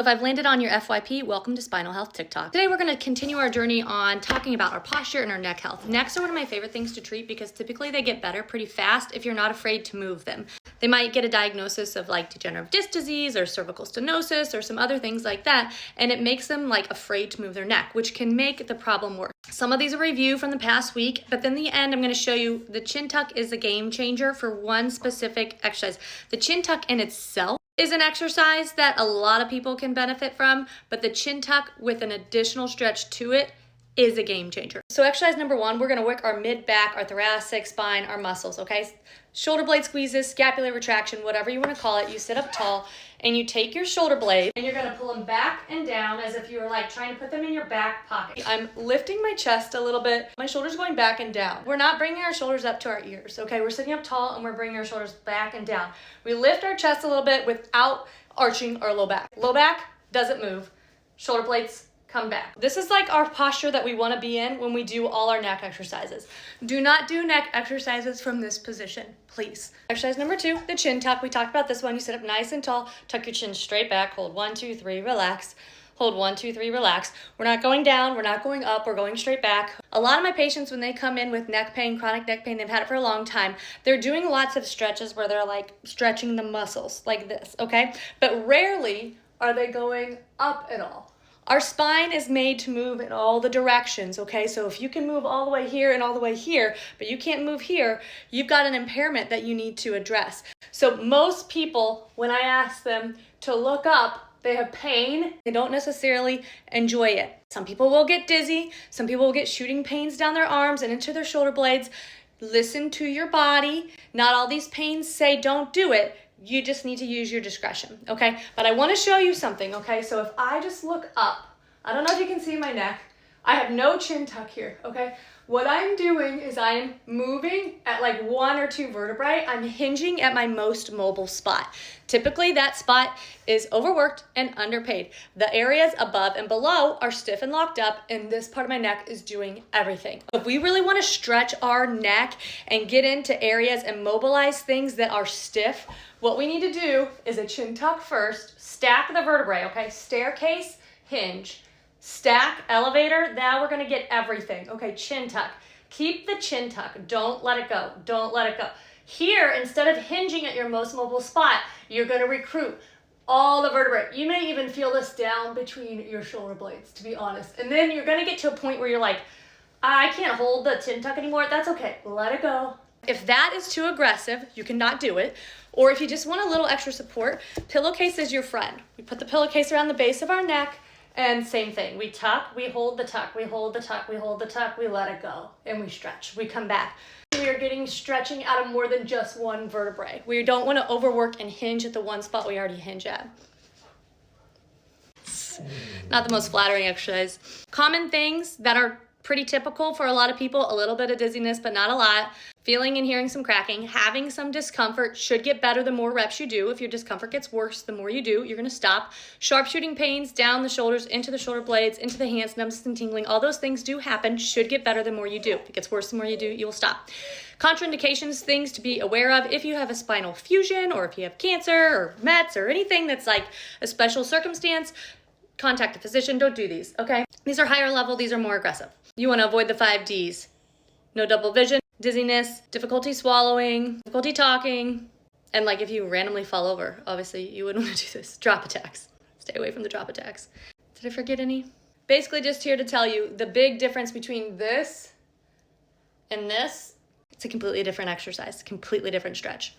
If I've landed on your FYP, welcome to Spinal Health TikTok. Today we're going to continue our journey on talking about our posture and our neck health. Necks are one of my favorite things to treat because typically they get better pretty fast if you're not afraid to move them. They might get a diagnosis of like degenerative disc disease or cervical stenosis or some other things like that, and it makes them like afraid to move their neck, which can make the problem worse. Some of these are review from the past week, but then the end I'm going to show you the chin tuck is a game changer for one specific exercise. The chin tuck in itself is an exercise that a lot of people can benefit from, but the chin tuck with an additional stretch to it is a game changer. So exercise number one, we're gonna work our mid-back, our thoracic spine, our muscles, okay? Shoulder blade squeezes, scapular retraction, whatever you wanna call it. You sit up tall and you take your shoulder blade and you're gonna pull them back and down as if you were like trying to put them in your back pocket. I'm lifting my chest a little bit. My shoulders going back and down. We're not bringing our shoulders up to our ears, okay? We're sitting up tall and we're bringing our shoulders back and down. We lift our chest a little bit without arching our low back. Low back doesn't move. Shoulder blades come back. This is like our posture that we want to be in when we do all our neck exercises. Do not do neck exercises from this position, please. Exercise number two, the chin tuck. We talked about this one. You sit up nice and tall, tuck your chin straight back, hold 1, 2, 3, relax. Hold 1, 2, 3, relax. We're not going down, we're not going up, we're going straight back. A lot of my patients, when they come in with neck pain, chronic neck pain, they've had it for a long time, they're doing lots of stretches where they're like stretching the muscles like this, okay? But rarely are they going up at all. Our spine is made to move in all the directions, okay? So if you can move all the way here and all the way here, but you can't move here, you've got an impairment that you need to address. So most people, when I ask them to look up, they have pain. They don't necessarily enjoy it. Some people will get dizzy. Some people will get shooting pains down their arms and into their shoulder blades. Listen to your body. Not all these pains say don't do it. You just need to use your discretion, okay? But I want to show you something, okay? So if I just look up, I don't know if you can see my neck. I have no chin tuck here, okay? What I'm doing is I'm moving at like 1 or 2 vertebrae. I'm hinging at my most mobile spot. Typically that spot is overworked and underpaid. The areas above and below are stiff and locked up, and this part of my neck is doing everything. If we really want to stretch our neck and get into areas and mobilize things that are stiff, what we need to do is a chin tuck first, stack the vertebrae, okay? Staircase, hinge. Stack, elevator, now we're gonna get everything. Okay, chin tuck. Keep the chin tuck. Don't let it go. Don't let it go. Here, instead of hinging at your most mobile spot, you're gonna recruit all the vertebrae. You may even feel this down between your shoulder blades, to be honest. And then you're gonna get to a point where you're like, I can't hold the chin tuck anymore. That's okay, let it go. If that is too aggressive, you cannot do it. Or if you just want a little extra support, pillowcase is your friend. We put the pillowcase around the base of our neck, and same thing, we tuck, we hold the tuck, we hold the tuck, we hold the tuck, we let it go, and we stretch, we come back. We are getting stretching out of more than just one vertebrae. We don't want to overwork and hinge at the one spot we already hinge at. Not the most flattering exercise. Common things that are pretty typical for a lot of people, a little bit of dizziness, but not a lot. Feeling and hearing some cracking, having some discomfort should get better the more reps you do. If your discomfort gets worse, the more you do, you're gonna stop. Sharp shooting pains down the shoulders, into the shoulder blades, into the hands, numbness and tingling, all those things do happen, should get better the more you do. If it gets worse the more you do, you will stop. Contraindications, things to be aware of if you have a spinal fusion or if you have cancer or METs or anything that's like a special circumstance, contact a physician, don't do these, okay? These are higher level, these are more aggressive. You wanna avoid the 5 Ds. No double vision, dizziness, difficulty swallowing, difficulty talking, and like if you randomly fall over, obviously you wouldn't want to do this. Drop attacks. Stay away from the drop attacks. Did I forget any? Basically just here to tell you the big difference between this and this, it's a completely different exercise, completely different stretch.